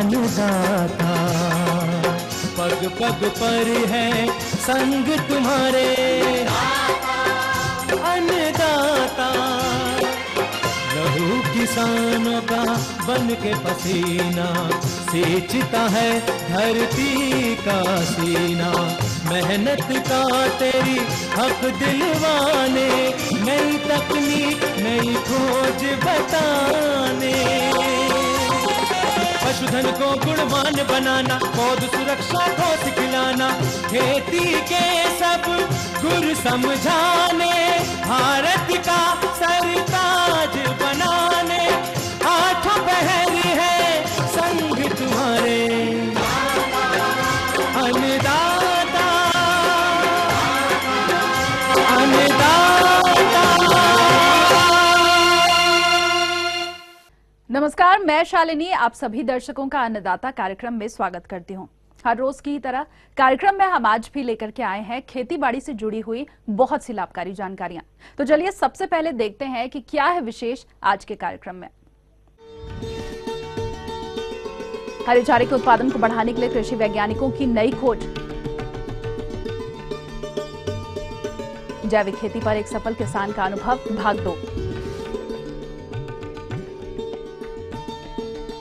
अन्नदाता। पग पग पर है संग तुम्हारे अन्नदाता। लहू किसानों का बन के पसीना सींचता है धरती का सीना। मेहनत का तेरी हक दिलवाने, नई तकनीक नई खोज बताने। पशुधन को गुणवान बनाना, पौध सुरक्षा को सिखलाना, खेती के सब गुर समझाने, भारत का सरताज बनाने। आठों पहर है संग तुम्हारे अन्नदाता अन्नदाता। नमस्कार, मैं शालिनी आप सभी दर्शकों का अन्नदाता कार्यक्रम में स्वागत करती हूं। हर रोज की तरह कार्यक्रम में हम आज भी लेकर के आए हैं खेती बाड़ी से जुड़ी हुई बहुत सी लाभकारी जानकारियां। तो चलिए सबसे पहले देखते हैं कि क्या है विशेष आज के कार्यक्रम में। हरे चारे के उत्पादन को बढ़ाने के लिए कृषि वैज्ञानिकों की नई खोज। जैविक खेती पर एक सफल किसान का अनुभव भाग 2।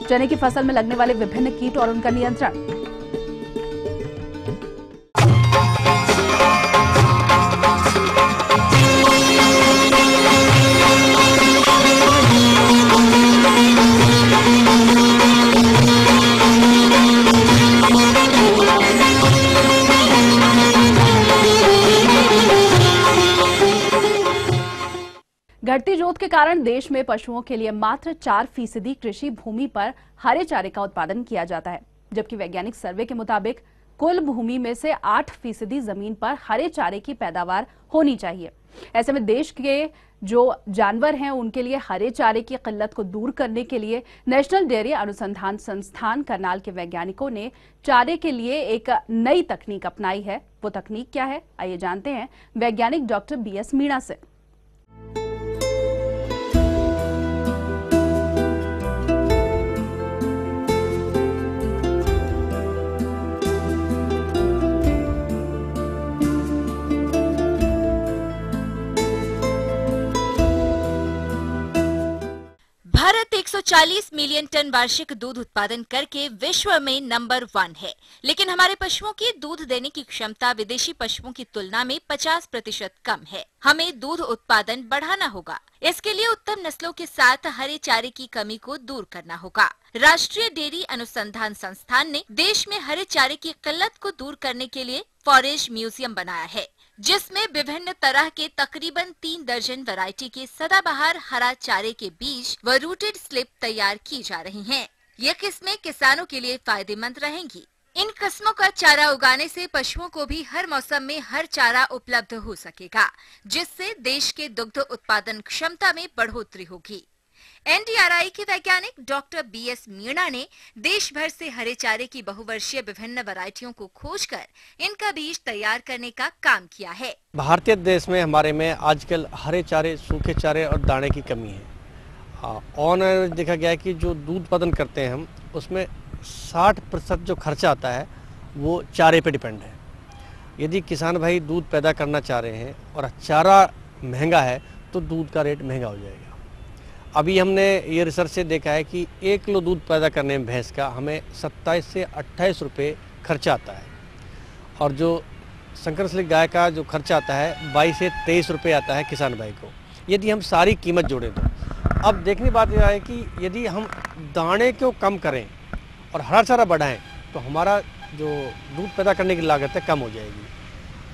चने की फसल में लगने वाले विभिन्न कीट और उनका नियंत्रण। घटती जोत के कारण देश में पशुओं के लिए मात्र 4% कृषि भूमि पर हरे चारे का उत्पादन किया जाता है, जबकि वैज्ञानिक सर्वे के मुताबिक कुल भूमि में से 8% जमीन पर हरे चारे की पैदावार होनी चाहिए। ऐसे में देश के जो जानवर हैं उनके लिए हरे चारे की किल्लत को दूर करने के लिए नेशनल डेयरी अनुसंधान संस्थान करनाल के वैज्ञानिकों ने चारे के लिए एक नई तकनीक अपनाई है। वो तकनीक क्या है, आइए जानते हैं वैज्ञानिक डॉक्टर BS मीणा से। भारत 140 मिलियन टन वार्षिक दूध उत्पादन करके विश्व में नंबर 1 है, लेकिन हमारे पशुओं की दूध देने की क्षमता विदेशी पशुओं की तुलना में 50% कम है। हमें दूध उत्पादन बढ़ाना होगा। इसके लिए उत्तम नस्लों के साथ हरे चारे की कमी को दूर करना होगा। राष्ट्रीय डेयरी अनुसंधान संस्थान ने देश में हरे चारे की किल्लत को दूर करने के लिए फॉरेज म्यूजियम बनाया है, जिसमें विभिन्न तरह के तकरीबन 3 दर्जन वैरायटी के सदाबहार हरा चारे के बीज व रूटेड स्लिप तैयार की जा रही हैं। ये किस्में किसानों के लिए फायदेमंद रहेंगी। इन किस्मों का चारा उगाने से पशुओं को भी हर मौसम में हर चारा उपलब्ध हो सकेगा, जिससे देश के दुग्ध उत्पादन क्षमता में बढ़ोतरी होगी। NDRI के वैज्ञानिक डॉक्टर BS मीणा ने देश भर से हरे चारे की बहुवर्षीय विभिन्न वैरायटियों को खोजकर इनका बीज तैयार करने का काम किया है। भारतीय देश में हमारे में आजकल हरे चारे, सूखे चारे और दाने की कमी है। ऑन एवरेज देखा गया है कि जो दूध उत्पादन करते हैं हम, उसमें 60% जो खर्चा आता है वो चारे पे डिपेंड है। यदि किसान भाई दूध पैदा करना चाह रहे हैं और चारा महंगा है तो दूध का रेट महंगा हो जाएगा। अभी हमने ये रिसर्च से देखा है कि 1 किलो दूध पैदा करने में भैंस का हमें 27 से 28 रुपये खर्चा आता है, और जो संकर नस्ल गाय का जो खर्चा आता है 22 से 23 रुपये आता है किसान भाई को, यदि हम सारी कीमत जोड़ें तो। अब देखने की बात यह है कि यदि हम दाने को कम करें और हरा चारा बढ़ाएं तो हमारा जो दूध पैदा करने की लागत है कम हो जाएगी।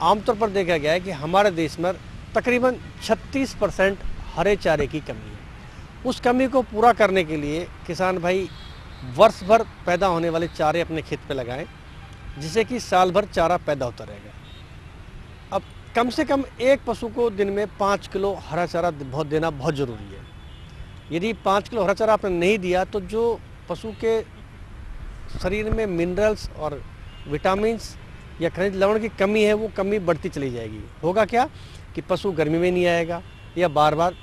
आमतौर पर देखा गया है कि हमारे देश में तकरीबन 36% हरे चारे की कमी है। उस कमी को पूरा करने के लिए किसान भाई वर्ष भर पैदा होने वाले चारे अपने खेत पे लगाएं, जिससे कि साल भर चारा पैदा होता रहेगा। अब कम से कम एक पशु को दिन में 5 किलो हरा चारा देना बहुत ज़रूरी है। यदि 5 किलो हरा चारा आपने नहीं दिया तो जो पशु के शरीर में मिनरल्स और विटामिन्स या खनिज लवण की कमी है वो कमी बढ़ती चली जाएगी। होगा क्या कि पशु गर्मी में नहीं आएगा या बार बार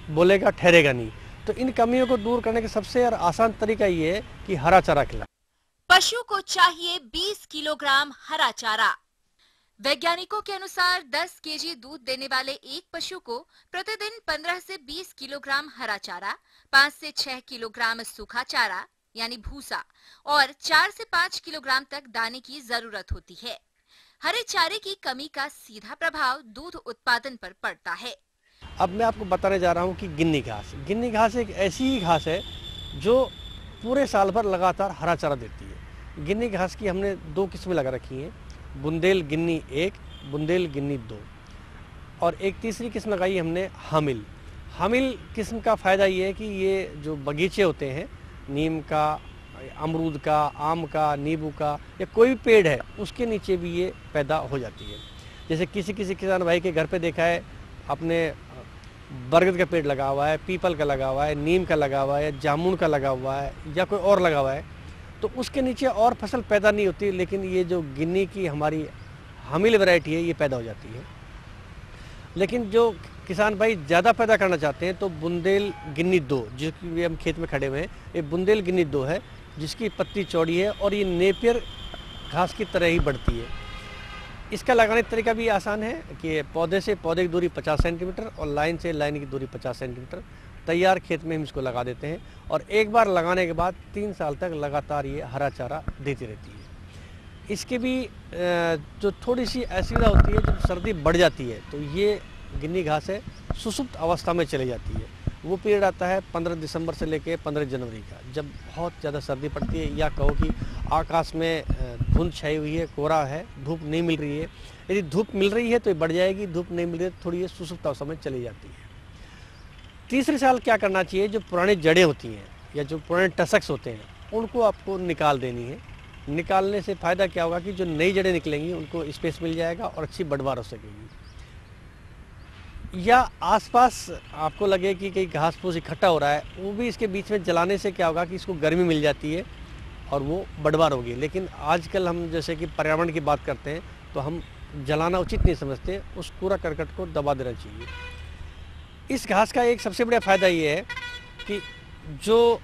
बोलेगा, ठहरेगा नहीं। तो इन कमियों को दूर करने का सबसे आसान तरीका ये है कि हरा चारा खिलाएं। पशु को चाहिए 20 किलोग्राम हरा चारा। वैज्ञानिकों के अनुसार 10 केजी दूध देने वाले एक पशु को प्रतिदिन 15 से 20 किलोग्राम हरा चारा, 5 से 6 किलोग्राम सूखा चारा यानी भूसा और 4 से 5 किलोग्राम तक दाने की जरूरत होती है। हरे चारे की कमी का सीधा प्रभाव दूध उत्पादन पर पड़ता है। अब मैं आपको बताने जा रहा हूँ कि गिन्नी घास। गिन्नी घास एक ऐसी घास है जो पूरे साल भर लगातार हरा चारा देती है। गिन्नी घास की हमने 2 किस्में लगा रखी हैं, बुंदेल गिन्नी 1, बुंदेल गिन्नी 2, और एक तीसरी किस्म लगाई हमने हामिल। हामिल किस्म का फ़ायदा ये है कि ये जो बगीचे होते हैं, नीम का, अमरूद का, आम का, नींबू का या कोई भी पेड़ है, उसके नीचे भी ये पैदा हो जाती है। जैसे किसी किसान भाई के घर पे देखा है, अपने बरगद का पेड़ लगा हुआ है, पीपल का लगा हुआ है, नीम का लगा हुआ है, जामुन का लगा हुआ है या कोई और लगा हुआ है, तो उसके नीचे और फसल पैदा नहीं होती, लेकिन ये जो गिन्नी की हमारी हामिल वैरायटी है ये पैदा हो जाती है। लेकिन जो किसान भाई ज़्यादा पैदा करना चाहते हैं तो बुंदेल गिन्नी 2, जिसकी हम खेत में खड़े हुए हैं, ये बुंदेल गिन्नी 2 है, जिसकी पत्ती चौड़ी है और ये नेपियर घास की तरह ही बढ़ती है। इसका लगाने का तरीका भी आसान है कि पौधे से पौधे की दूरी 50 सेंटीमीटर और लाइन से लाइन की दूरी 50 सेंटीमीटर, तैयार खेत में हम इसको लगा देते हैं और एक बार लगाने के बाद 3 साल तक लगातार ये हरा चारा देती रहती है। इसकी भी जो थोड़ी सी असुविधा होती है, जब सर्दी बढ़ जाती है तो ये गिन्नी घास है सुसुप्त अवस्था में चली जाती है। वो पीरियड आता है 15 दिसंबर से लेकर 15 जनवरी का, जब बहुत ज़्यादा सर्दी पड़ती है या कहो कि आकाश में धुंध छाई हुई है, कोहरा है, धूप नहीं मिल रही है। यदि धूप मिल रही है तो ये बढ़ जाएगी, धूप नहीं मिल रही है तो थोड़ी ये सुसुप्त अवस्था में चली जाती है। तीसरे साल क्या करना चाहिए, जो पुरानी जड़ें होती हैं या जो पुराने टसक्स होते हैं उनको आपको निकाल देनी है। निकालने से फ़ायदा क्या होगा कि जो नई जड़ें निकलेंगी उनको स्पेस मिल जाएगा और अच्छी बढ़वार हो सकेगी। या आसपास आपको लगे कि कहीं घास फूस इकट्ठा हो रहा है, वो भी इसके बीच में जलाने से क्या होगा कि इसको गर्मी मिल जाती है और वो बढ़वार होगी। लेकिन आजकल हम जैसे कि पर्यावरण की बात करते हैं तो हम जलाना उचित नहीं समझते, उस कूड़ा करकट को दबा देना चाहिए। इस घास का एक सबसे बड़ा फ़ायदा ये है कि जो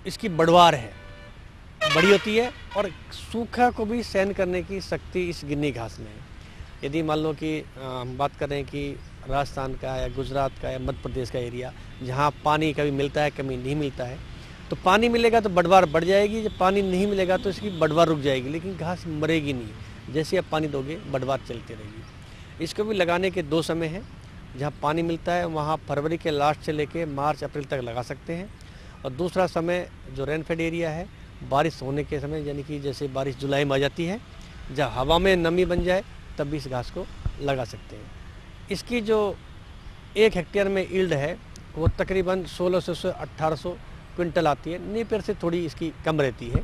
इसकी बढ़वार है बड़ी होती है और सूखा को भी सहन करने की शक्ति इस गिन्नी घास में है। यदि मान लो कि हम बात करें कि राजस्थान का या गुजरात का या मध्य प्रदेश का एरिया जहाँ पानी कभी मिलता है कभी नहीं मिलता है, तो पानी मिलेगा तो बढ़वार बढ़ जाएगी, जब पानी नहीं मिलेगा तो इसकी बढ़वार रुक जाएगी, लेकिन घास मरेगी नहीं। जैसे आप पानी दोगे बढ़वार चलती रहेगी। इसको भी लगाने के 2 समय हैं। जहाँ पानी मिलता है वहाँ फरवरी के लास्ट से लेके मार्च अप्रैल तक लगा सकते हैं, और दूसरा समय जो रेनफेड एरिया है, बारिश होने के समय, यानी कि जैसे बारिश जुलाई में आ जाती है, जब हवा में नमी बन जाए तब भी इस घास को लगा सकते हैं। इसकी जो 1 हेक्टेयर में ईल्ड है वो तकरीबन 1600 से 1800 क्विंटल आती है। नेपियर से थोड़ी इसकी कम रहती है।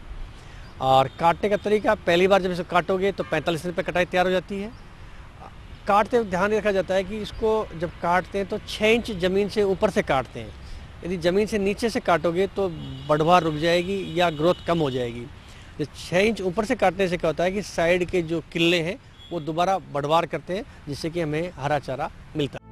और काटने का तरीका, पहली बार जब इसे काटोगे तो 45 दिन पे कटाई तैयार हो जाती है। काटते वक्त ध्यान रखा जाता है कि इसको जब काटते हैं तो 6 इंच ज़मीन से ऊपर से काटते हैं। यदि ज़मीन से नीचे से काटोगे तो बढ़वार रुक जाएगी या ग्रोथ कम हो जाएगी। तो 6 इंच ऊपर से काटने से क्या होता है कि साइड के जो किल्ले हैं वो दोबारा बढ़वार करते हैं, जिससे कि हमें हरा चारा मिलता है।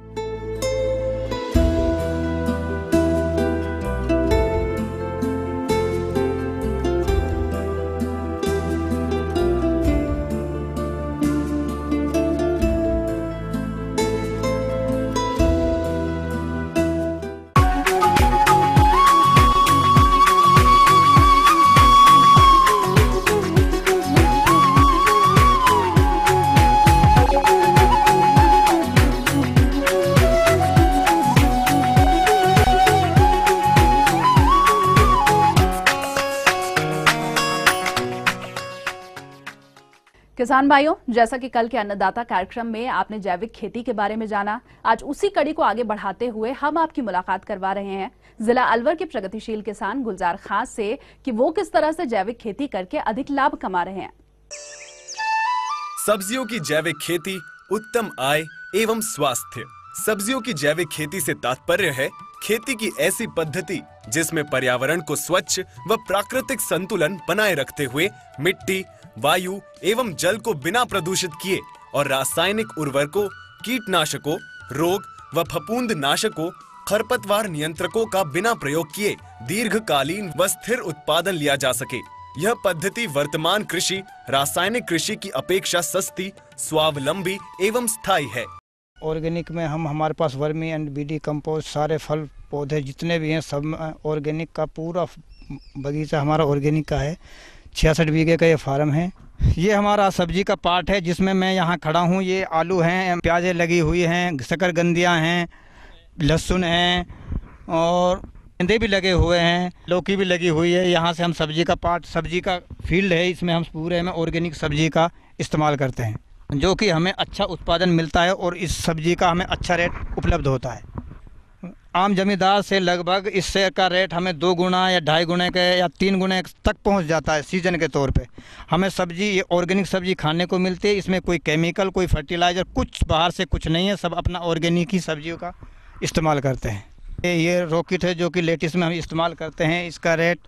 किसान भाइयों, जैसा कि कल के अन्नदाता कार्यक्रम में आपने जैविक खेती के बारे में जाना, आज उसी कड़ी को आगे बढ़ाते हुए हम आपकी मुलाकात करवा रहे हैं जिला अलवर के प्रगतिशील किसान गुलजार खान से कि वो किस तरह से जैविक खेती करके अधिक लाभ कमा रहे हैं। सब्जियों की जैविक खेती, उत्तम आय एवं स्वास्थ्य। सब्जियों की जैविक खेती से तात्पर्य है खेती की ऐसी पद्धति जिसमें पर्यावरण को स्वच्छ व प्राकृतिक संतुलन बनाए रखते हुए मिट्टी, वायु एवं जल को बिना प्रदूषित किए और रासायनिक उर्वरकों, कीटनाशकों, रोग व फफूंद नाशकों, खरपतवार नियंत्रकों का बिना प्रयोग किए दीर्घकालीन व स्थिर उत्पादन लिया जा सके। यह पद्धति वर्तमान कृषि रासायनिक कृषि की अपेक्षा सस्ती, स्वावलंबी एवं स्थायी है। ऑर्गेनिक में हमारे पास वर्मी एंड बीडी कंपोस्ट, सारे फल पौधे जितने भी हैं सब ऑर्गेनिक का, पूरा बगीचा हमारा ऑर्गेनिक का है। 66 बीघे का ये फार्म है। ये हमारा सब्जी का पार्ट है जिसमें मैं यहाँ खड़ा हूँ। ये आलू हैं, प्याजें लगी हुई हैं, शकरकंदियाँ हैं, लहसुन हैं और गेंदे भी लगे हुए हैं, लौकी भी लगी हुई है। यहाँ से हम सब्जी का पार्ट, सब्जी का फील्ड है, इसमें हम पूरे में ऑर्गेनिक सब्जी का इस्तेमाल करते हैं, जो कि हमें अच्छा उत्पादन मिलता है और इस सब्जी का हमें अच्छा रेट उपलब्ध होता है। आम जमींदार से लगभग इससे का रेट हमें 2 गुना या 2.5 गुने के या 3 गुने तक पहुंच जाता है सीजन के तौर पे। हमें सब्जी, ये ऑर्गेनिक सब्जी खाने को मिलती है। इसमें कोई केमिकल, कोई फर्टिलाइज़र, कुछ बाहर से कुछ नहीं है, सब अपना ऑर्गेनिक ही सब्जियों का इस्तेमाल करते हैं। ये रॉकेट है जो कि लेटिस में हम इस्तेमाल करते हैं। इसका रेट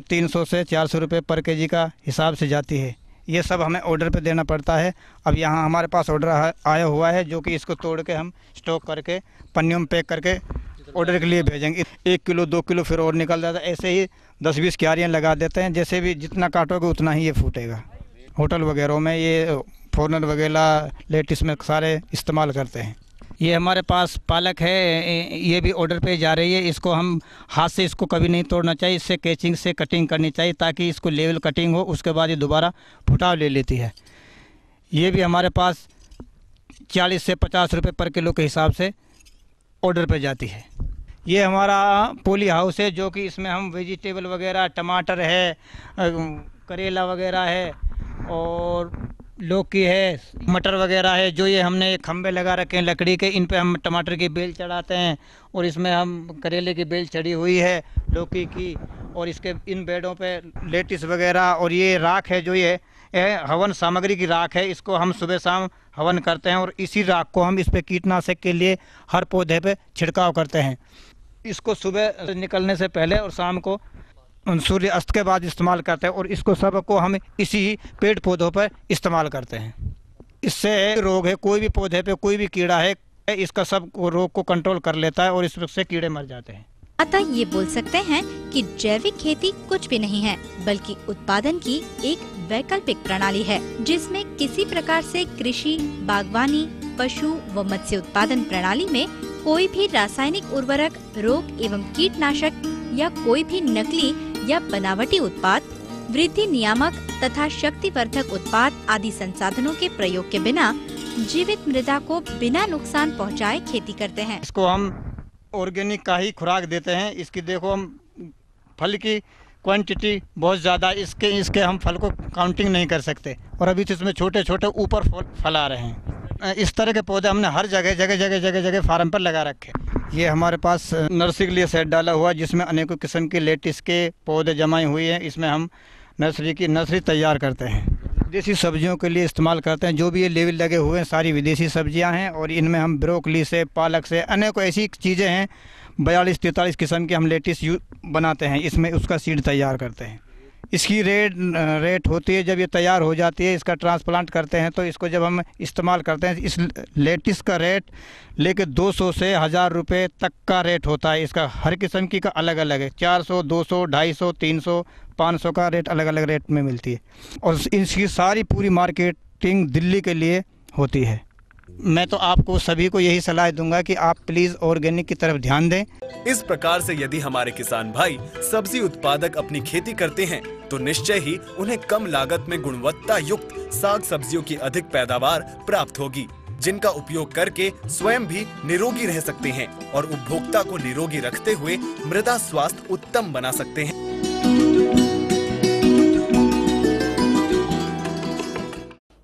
300 से 400 रुपये पर केजी का हिसाब से जाती है। ये सब हमें ऑर्डर पे देना पड़ता है। अब यहाँ हमारे पास ऑर्डर आया हुआ है जो कि इसको तोड़ के हम स्टॉक करके पन्नियों में पैक करके ऑर्डर के लिए भेजेंगे। 1 किलो 2 किलो फिर और निकल जाता है। ऐसे ही 10-20 क्यारियाँ लगा देते हैं, जैसे भी जितना काटोगे उतना ही ये फूटेगा। होटल वगैरह में ये फॉरनर वगैरह लेटिस में सारे इस्तेमाल करते हैं। ये हमारे पास पालक है, ये भी ऑर्डर पे जा रही है। इसको हम हाथ से इसको कभी नहीं तोड़ना चाहिए, इससे कैचिंग से कटिंग करनी चाहिए ताकि इसको लेवल कटिंग हो, उसके बाद ये दोबारा फुटाव ले लेती है। ये भी हमारे पास 40 से 50 रुपये पर किलो के हिसाब से ऑर्डर पे जाती है। ये हमारा पोली हाउस है जो कि इसमें हम वेजिटेबल वगैरह, टमाटर है, करेला वगैरह है और लौकी है, मटर वगैरह है। जो ये हमने खंबे लगा रखे हैं लकड़ी के, इन पे हम टमाटर की बेल चढ़ाते हैं और इसमें हम करेले की बेल चढ़ी हुई है, लौकी की, और इसके इन बेडों पे लेटिस वगैरह। और ये राख है जो ये हवन सामग्री की राख है, इसको हम सुबह शाम हवन करते हैं और इसी राख को हम इस पे कीटनाशक के लिए हर पौधे पे छिड़काव करते हैं। इसको सुबह निकलने से पहले और शाम को सूर्य अस्त के बाद इस्तेमाल करते हैं और इसको सब को हम इसी पेड़ पौधों पर इस्तेमाल करते हैं। इससे रोग है, कोई भी पौधे पे कोई भी कीड़ा है, इसका सब रोग को कंट्रोल कर लेता है और इससे कीड़े मर जाते हैं। अतः ये बोल सकते हैं कि जैविक खेती कुछ भी नहीं है, बल्कि उत्पादन की एक वैकल्पिक प्रणाली है, जिसमें किसी प्रकार से कृषि, बागवानी, पशु व मत्स्य उत्पादन प्रणाली में कोई भी रासायनिक उर्वरक, रोग एवं कीटनाशक या कोई भी नकली या बनावटी उत्पाद, वृद्धि नियामक तथा शक्तिवर्धक उत्पाद आदि संसाधनों के प्रयोग के बिना जीवित मृदा को बिना नुकसान पहुंचाए खेती करते हैं। इसको हम ऑर्गेनिक का ही खुराक देते हैं। इसकी देखो, हम फल की क्वांटिटी बहुत ज़्यादा, इसके हम फल को काउंटिंग नहीं कर सकते और अभी तो इसमें छोटे छोटे ऊपर फल आ रहे हैं। इस तरह के पौधे हमने हर जगह फार्म पर लगा रखे। ये हमारे पास नर्सरी के लिए सेट डाला हुआ जिसमें अनेकों किस्म के लेटिस के पौधे जमाए हुए हैं। इसमें हम नर्सरी तैयार करते हैं। विदेशी सब्जियों के लिए इस्तेमाल करते हैं। जो भी ये लेवल लगे हुए हैं सारी विदेशी सब्जियां हैं और इनमें हम ब्रोकली से, पालक से, अनेकों ऐसी चीज़ें हैं। 42-43 किस्म के हम लेटिस बनाते हैं। इसमें उसका सीड तैयार करते हैं। इसकी रेट होती है जब ये तैयार हो जाती है, इसका ट्रांसप्लांट करते हैं तो इसको जब हम इस्तेमाल करते हैं, इस लेटिस का रेट लेके 200 से 1000 रुपये तक का रेट होता है। इसका हर किस्म की का अलग अलग है। 400, 200, 250, 300, 500 का रेट अलग अलग रेट में मिलती है और इसकी सारी पूरी मार्केटिंग दिल्ली के लिए होती है। मैं तो आपको सभी को यही सलाह दूंगा कि आप प्लीज ऑर्गेनिक की तरफ ध्यान दें। इस प्रकार से यदि हमारे किसान भाई सब्जी उत्पादक अपनी खेती करते हैं तो निश्चय ही उन्हें कम लागत में गुणवत्ता युक्त साग सब्जियों की अधिक पैदावार प्राप्त होगी, जिनका उपयोग करके स्वयं भी निरोगी रह सकते हैं और उपभोक्ता को निरोगी रखते हुए मृदा स्वास्थ्य उत्तम बना सकते हैं।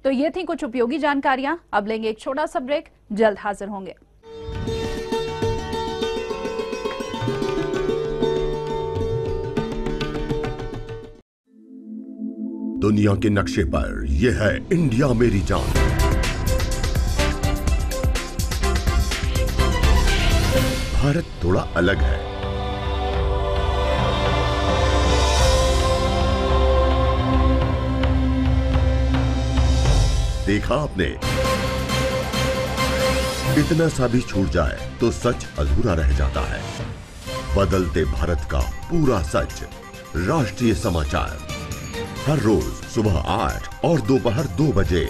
तो ये थी कुछ उपयोगी जानकारियां। अब लेंगे एक छोटा सा ब्रेक, जल्द हाजिर होंगे। दुनिया के नक्शे पर यह है इंडिया मेरी जान। भारत थोड़ा अलग है। देखा आपने, इतना सा भी छूट जाए तो तो सच अधूरा रह जाता है। बदलते भारत का पूरा सच। राष्ट्रीय समाचार हर रोज सुबह 8 और दोपहर 2 बजे।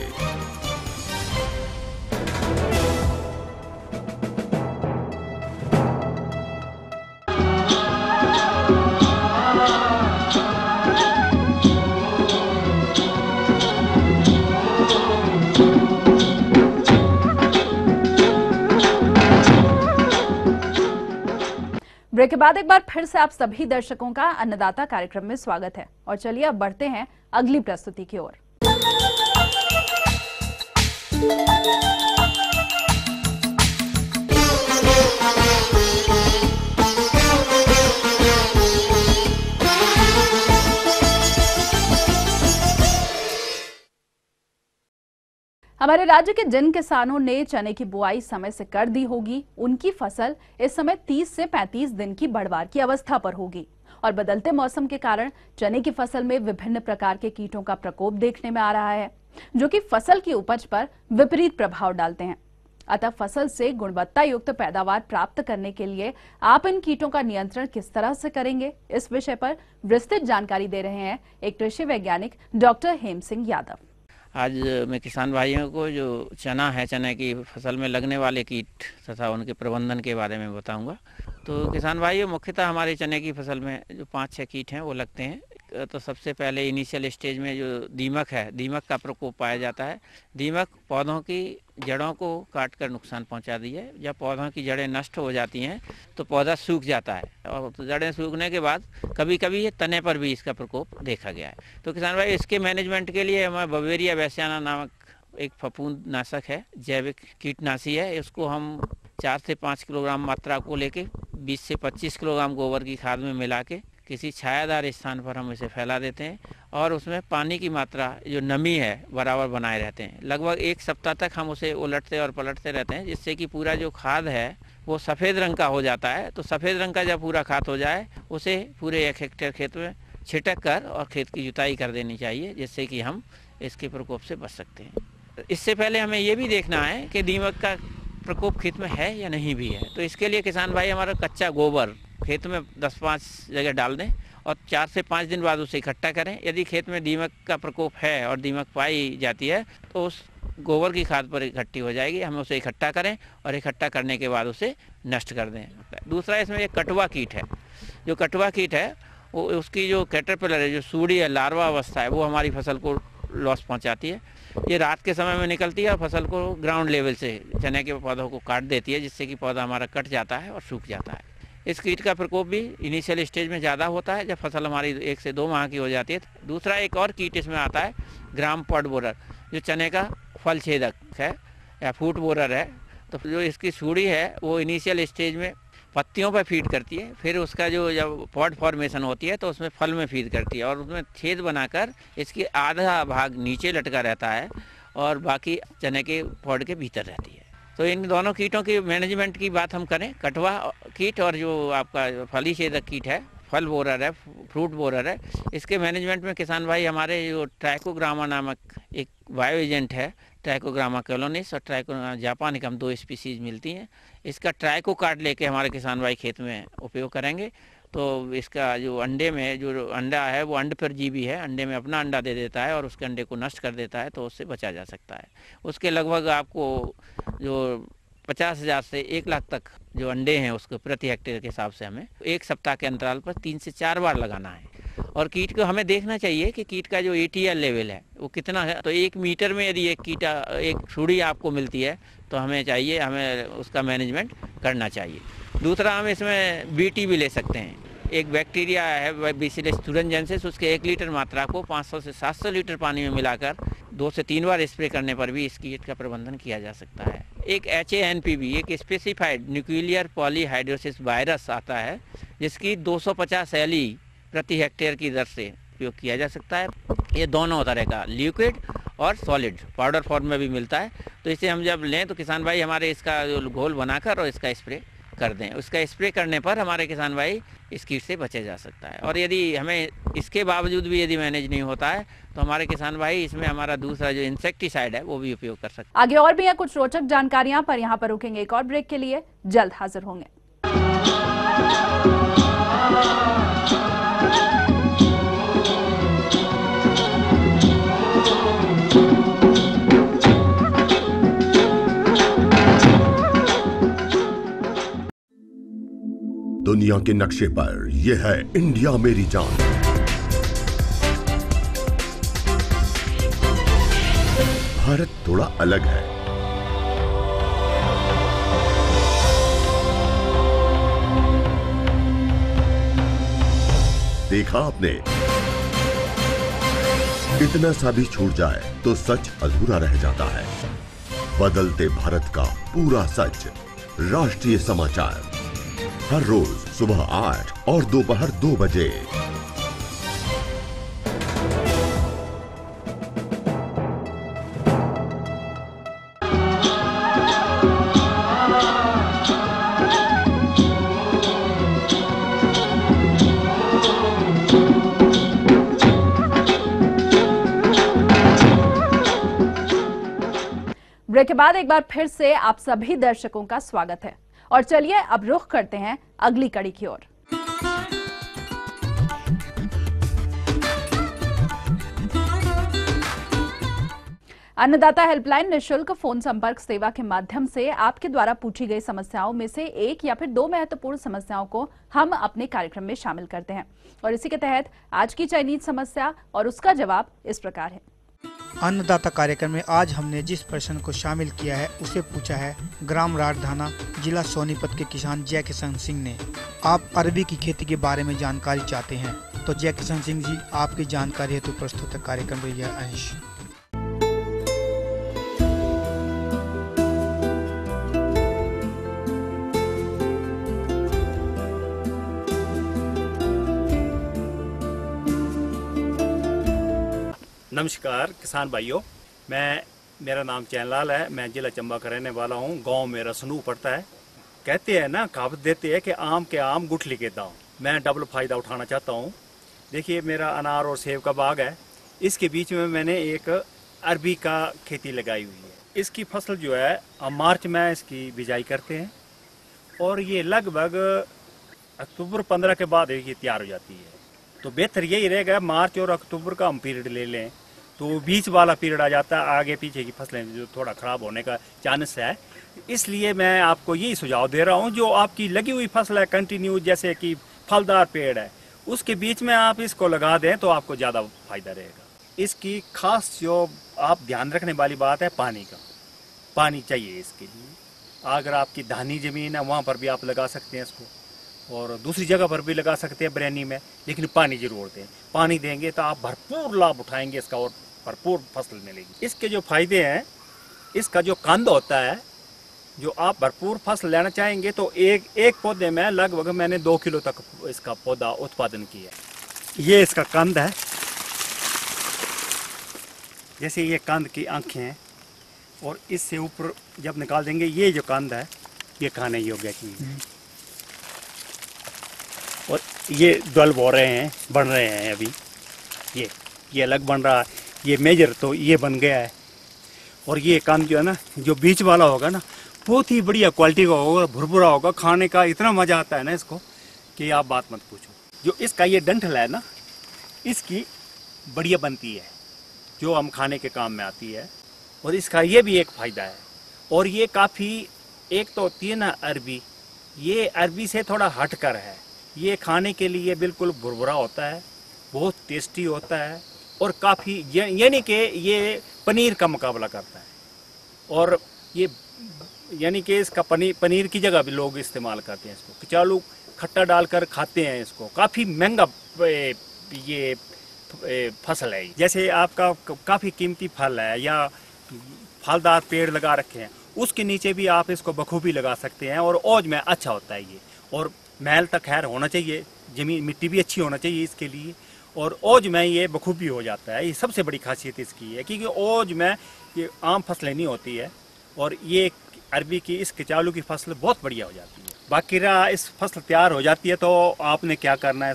ब्रेक के बाद एक बार फिर से आप सभी दर्शकों का अन्नदाता कार्यक्रम में स्वागत है और चलिए अब बढ़ते हैं अगली प्रस्तुति की ओर। हमारे राज्य के जिन किसानों ने चने की बुआई समय से कर दी होगी, उनकी फसल इस समय 30 से 35 दिन की बढ़वार की अवस्था पर होगी और बदलते मौसम के कारण चने की फसल में विभिन्न प्रकार के कीटों का प्रकोप देखने में आ रहा है, जो कि फसल की उपज पर विपरीत प्रभाव डालते हैं। अतः फसल से गुणवत्ता युक्त पैदावार प्राप्त करने के लिए आप इन कीटों का नियंत्रण किस तरह से करेंगे, इस विषय पर विस्तृत जानकारी दे रहे हैं एक कृषि वैज्ञानिक डॉक्टर हेम सिंह यादव। आज मैं किसान भाइयों को जो चना है, चने की फसल में लगने वाले कीट तथा उनके प्रबंधन के बारे में बताऊंगा। तो किसान भाइयों, मुख्यतः हमारे चने की फसल में जो 5-6 कीट हैं वो लगते हैं। तो सबसे पहले इनिशियल स्टेज में जो दीमक है, दीमक का प्रकोप पाया जाता है। दीमक पौधों की जड़ों को काट कर नुकसान पहुंचा दी है। जब पौधों की जड़ें नष्ट हो जाती हैं तो पौधा सूख जाता है और जड़ें सूखने के बाद कभी कभी ये तने पर भी इसका प्रकोप देखा गया है। तो किसान भाई, इसके मैनेजमेंट के लिए हमारे बवेरिया वैश्याना नामक एक फफूंद नाशक है, जैविक कीटनाशी है। इसको हम 4 से 5 किलोग्राम मात्रा को लेके 20 से 25 किलोग्राम गोबर की खाद में मिला के किसी छायादार स्थान पर हम इसे फैला देते हैं और उसमें पानी की मात्रा जो नमी है बराबर बनाए रहते हैं। लगभग 1 सप्ताह तक हम उसे उलटते और पलटते रहते हैं, जिससे कि पूरा जो खाद है वो सफ़ेद रंग का हो जाता है। तो सफ़ेद रंग का जब पूरा खाद हो जाए उसे पूरे 1 हेक्टेयर खेत में छिटक कर और खेत की जुताई कर देनी चाहिए, जिससे कि हम इसके प्रकोप से बच सकते हैं। इससे पहले हमें ये भी देखना है कि दीमक का प्रकोप खेत में है या नहीं भी है। तो इसके लिए किसान भाई हमारा कच्चा गोबर खेत में 10-5 जगह डाल दें और 4 से 5 दिन बाद उसे इकट्ठा करें। यदि खेत में दीमक का प्रकोप है और दीमक पाई जाती है तो उस गोबर की खाद पर इकट्ठी हो जाएगी। हम उसे इकट्ठा करें और इकट्ठा करने के बाद उसे नष्ट कर दें। दूसरा, इसमें एक कटवा कीट है। जो कटवा कीट है वो उसकी जो कैटरपिलर है, जो सूढ़ी है, लार्वा अवस्था है, वो हमारी फसल को लॉस पहुंचाती है। ये रात के समय में निकलती है और फसल को ग्राउंड लेवल से चने के पौधों को काट देती है, जिससे कि पौधा हमारा कट जाता है और सूख जाता है। इस कीट का प्रकोप भी इनिशियल स्टेज में ज़्यादा होता है, जब फसल हमारी 1 से 2 माह की हो जाती है। दूसरा, एक और कीट इसमें आता है, ग्राम पॉड बोरर, जो चने का फल छेदक है या फूट बोरर है। तो जो इसकी सूढ़ी है वो इनिशियल स्टेज में पत्तियों पर फीड करती है, फिर उसका जो जब पॉड फॉर्मेशन होती है तो उसमें फल में फीड करती है और उसमें छेद बनाकर इसकी आधा भाग नीचे लटका रहता है और बाकी चने के पॉड के भीतर रहती है। तो इन दोनों कीटों की मैनेजमेंट की बात हम करें, कटवा कीट और जो आपका फली छेदक कीट है, फल बोरर है, फ्रूट बोरर है, इसके मैनेजमेंट में किसान भाई हमारे जो ट्राइकोग्रामा नामक एक बायो एजेंट है, ट्राइकोग्रामा कॉलोनिस और ट्राइकोग्रामा जापानिकम, 2 स्पीसीज मिलती हैं। इसका ट्राइको कार्ड लेके हमारे किसान भाई खेत में उपयोग करेंगे तो इसका जो अंडे में जो अंडा है वो अंड परजीवी है, अंडे में अपना अंडा दे देता है और उसके अंडे को नष्ट कर देता है, तो उससे बचा जा सकता है। उसके लगभग आपको जो 50,000 से 1 लाख तक जो अंडे हैं उसको प्रति हेक्टेयर के हिसाब से हमें 1 सप्ताह के अंतराल पर 3 से 4 बार लगाना है। और कीट को हमें देखना चाहिए कि कीट का जो ATL लेवल है वो कितना है। तो 1 मीटर में यदि एक सूढ़ी आपको मिलती है तो हमें उसका मैनेजमेंट करना चाहिए। दूसरा, हम इसमें BT भी ले सकते हैं। एक बैक्टीरिया है बैसिलस thuringiensis, उसके 1 लीटर मात्रा को 500 से 700 लीटर पानी में मिलाकर 2 से 3 बार स्प्रे करने पर भी इस कीट का प्रबंधन किया जा सकता है। एक HANPV, एक स्पेसिफाइड न्यूक्लियर पॉलीहाइड्रोसिस वायरस आता है, जिसकी 250 LE प्रति हेक्टेयर की दर से उपयोग किया जा सकता है। ये दोनों तरह का लिक्विड और सॉलिड पाउडर फॉर्म में भी मिलता है। तो इसे हम जब लें तो किसान भाई हमारे इसका जो घोल बनाकर और इसका स्प्रे कर दें। उसका स्प्रे करने पर हमारे किसान भाई इस कीट से बचे जा सकता है। और यदि हमें इसके बावजूद भी यदि मैनेज नहीं होता है तो हमारे किसान भाई इसमें हमारा दूसरा जो इंसेक्टिसाइड है वो भी उपयोग कर सकते हैं। आगे और भी है कुछ रोचक जानकारियां, पर यहाँ पर रुकेंगे एक और ब्रेक के लिए, जल्द हाजिर होंगे। दुनिया के नक्शे पर यह है इंडिया मेरी जान। भारत थोड़ा अलग है। देखा आपने, इतना सा भी छूट जाए तो सच अधूरा रह जाता है। बदलते भारत का पूरा सच, राष्ट्रीय समाचार, हर रोज सुबह 8 और दोपहर 2 बजे। ब्रेक के बाद एक बार फिर से आप सभी दर्शकों का स्वागत है और चलिए अब रुख करते हैं अगली कड़ी की ओर। अन्नदाता हेल्पलाइन निःशुल्क फोन संपर्क सेवा के माध्यम से आपके द्वारा पूछी गई समस्याओं में से एक या फिर 2 महत्वपूर्ण समस्याओं को हम अपने कार्यक्रम में शामिल करते हैं और इसी के तहत आज की चयनित समस्या और उसका जवाब इस प्रकार है। अन्नदाता कार्यक्रम में आज हमने जिस प्रश्न को शामिल किया है उसे पूछा है ग्राम राजधाना जिला सोनीपत के किसान जय किशन सिंह ने। आप अरबी की खेती के बारे में जानकारी चाहते हैं तो जय किशन सिंह जी, आपकी जानकारी हेतु प्रस्तुत है कार्यक्रम में यह अंश। नमस्कार किसान भाइयों, मेरा नाम चैनलाल है। मैं जिला चंबा का रहने वाला हूँ। गांव मेरा सनू पड़ता है। कहते हैं ना, कहावत देते हैं कि आम के आम गुठली के दाम। मैं डबल फायदा उठाना चाहता हूँ। देखिए, मेरा अनार और सेब का बाग है। इसके बीच में मैंने एक अरबी का खेती लगाई हुई है। इसकी फसल जो है मार्च में इसकी बिजाई करते हैं और ये लगभग अक्टूबर 15 के बाद ये तैयार हो जाती है। तो बेहतर यही रहेगा मार्च और अक्टूबर का हम पीरियड ले लें तो बीच वाला पीरियड आ जाता है। आगे पीछे की फसलें जो थोड़ा ख़राब होने का चांस है, इसलिए मैं आपको यही सुझाव दे रहा हूँ। जो आपकी लगी हुई फसल है कंटिन्यू, जैसे कि फलदार पेड़ है, उसके बीच में आप इसको लगा दें तो आपको ज़्यादा फायदा रहेगा। इसकी खास जो आप ध्यान रखने वाली बात है पानी का। पानी चाहिए इसके लिए। अगर आपकी धानी ज़मीन है वहाँ पर भी आप लगा सकते हैं इसको, और दूसरी जगह पर भी लगा सकते हैं बरैनी में, लेकिन पानी जरूर दें। पानी देंगे तो आप भरपूर लाभ उठाएंगे इसका और भरपूर फसल मिलेगी। इसके जो फायदे हैं, इसका जो कंद होता है, जो आप भरपूर फसल लेना चाहेंगे तो एक पौधे में लगभग मैंने 2 किलो तक इसका पौधा उत्पादन किया। ये इसका कंद है। जैसे ये कंद की आंखें हैं और इससे ऊपर जब निकाल देंगे, ये जो कंद है ये खाने योग्य चीज़ है। और ये डेवलप हो रहे हैं, बन रहे हैं अभी। ये अलग बन रहा है। ये मेजर तो ये बन गया है। और ये कंद जो है ना, जो बीच वाला होगा ना, बहुत ही बढ़िया क्वालिटी का होगा, भुरभुरा होगा। खाने का इतना मज़ा आता है ना इसको कि आप बात मत पूछो। जो इसका ये डंठल है ना, इसकी बढ़िया बनती है, जो हम खाने के काम में आती है। और इसका ये भी एक फ़ायदा है। और ये काफ़ी, एक तो होती है ना अरबी, ये अरबी से थोड़ा हट कर है। ये खाने के लिए बिल्कुल भुरभुरा होता है, बहुत टेस्टी होता है और काफ़ी, यानी कि ये पनीर का मुकाबला करता है। और ये यानी कि इसका पनीर की जगह भी लोग इस्तेमाल करते हैं इसको। कचालू खट्टा डालकर खाते हैं इसको। काफ़ी महंगा ये फसल है। जैसे आपका काफ़ी कीमती फल है या फलदार पेड़ लगा रखे हैं, उसके नीचे भी आप इसको बखूबी लगा सकते हैं और औज में अच्छा होता है ये। और मैल तक खैर होना चाहिए, ज़मीन मिट्टी भी अच्छी होना चाहिए इसके लिए। और औज में ये बखूबी हो जाता है। ये सबसे बड़ी खासियत इसकी है, क्योंकि औज में ये आम फसलें नहीं होती है और ये अरबी की, इस कचालू की फसल बहुत बढ़िया हो जाती है। बाकी रहा इस फसल तैयार हो जाती है तो आपने क्या करना है,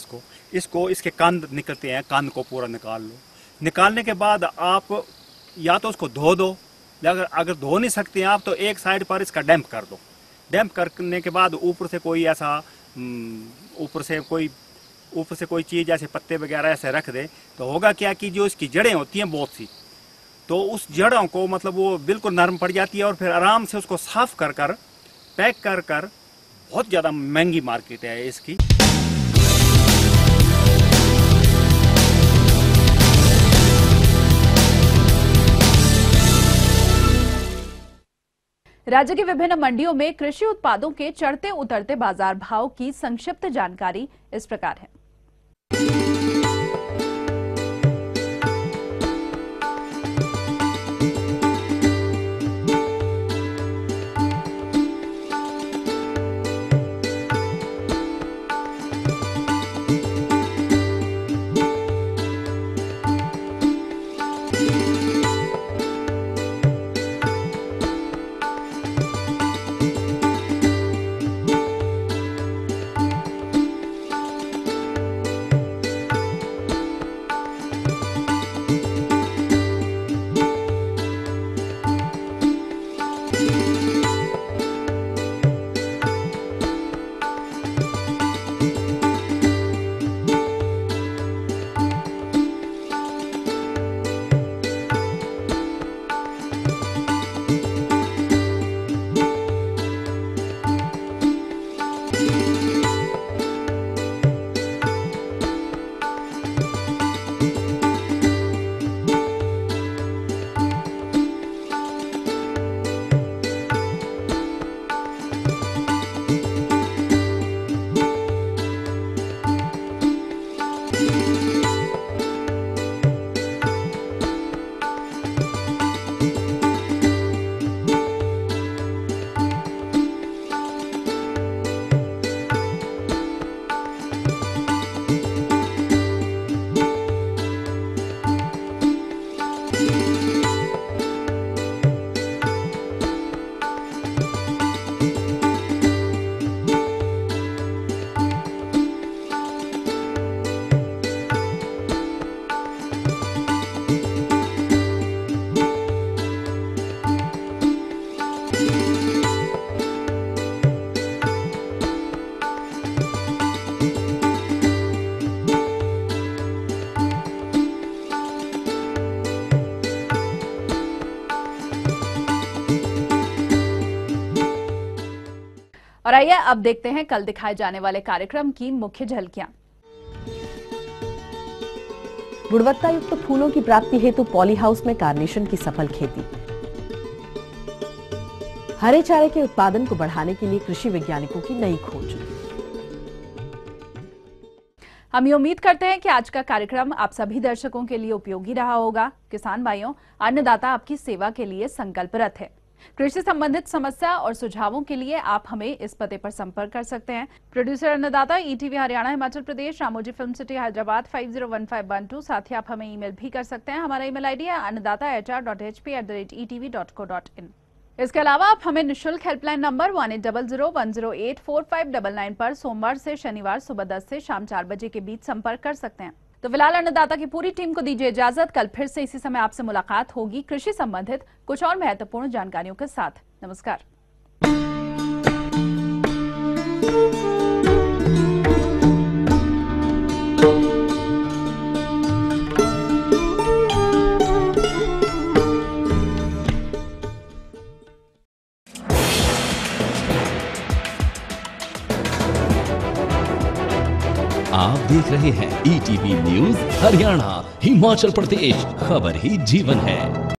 इसको इसके कंद निकलते हैं, कंद को पूरा निकाल लो। निकालने के बाद आप या तो उसको धो दो, अगर धो नहीं सकते हैं आप तो एक साइड पर इसका डैम्प कर दो। डैम्प करने के बाद ऊपर से कोई ऐसा ऊपर से कोई चीज़ ऐसे पत्ते वगैरह ऐसे रख दे तो होगा क्या कि जो इसकी जड़ें होती हैं बहुत सी, तो उस जड़ों को मतलब वो बिल्कुल नरम पड़ जाती है और फिर आराम से उसको साफ कर पैक कर बहुत ज़्यादा महंगी मार्केट है इसकी। राज्य की विभिन्न मंडियों में कृषि उत्पादों के चढ़ते उतरते बाजार भाव की संक्षिप्त जानकारी इस प्रकार है। और आइए अब देखते हैं कल दिखाए जाने वाले कार्यक्रम की मुख्य झलकियां। गुणवत्ता युक्त फूलों की प्राप्ति हेतु पॉली हाउस में कार्नेशन की सफल खेती। हरे चारे के उत्पादन को बढ़ाने के लिए कृषि वैज्ञानिकों की नई खोज। हम ये उम्मीद करते हैं कि आज का कार्यक्रम आप सभी दर्शकों के लिए उपयोगी रहा होगा। किसान भाइयों, अन्नदाता आपकी सेवा के लिए संकल्परत है। कृषि संबंधित समस्या और सुझावों के लिए आप हमें इस पते पर संपर्क कर सकते हैं। प्रोड्यूसर अन्नदाता, ETV Haryana Himachal Pradesh, Ramoji film city Hyderabad 501512। साथ ही आप हमें ईमेल भी कर सकते हैं। हमारा ईमेल आईडी है annadaata@hp@etv.co.in। इसके अलावा आप हमें निःशुल्क हेल्पलाइन नंबर 180010084599 पर सोमवार से शनिवार सुबह 10 से शाम 4 बजे के बीच संपर्क कर सकते हैं। तो फिलहाल अन्नदाता की पूरी टीम को दीजिए इजाजत। कल फिर से इसी समय आपसे मुलाकात होगी कृषि संबंधित कुछ और महत्वपूर्ण जानकारियों के साथ। नमस्कार। आप देख रहे हैं ईटीवी न्यूज़ हरियाणा हिमाचल प्रदेश, खबर ही जीवन है।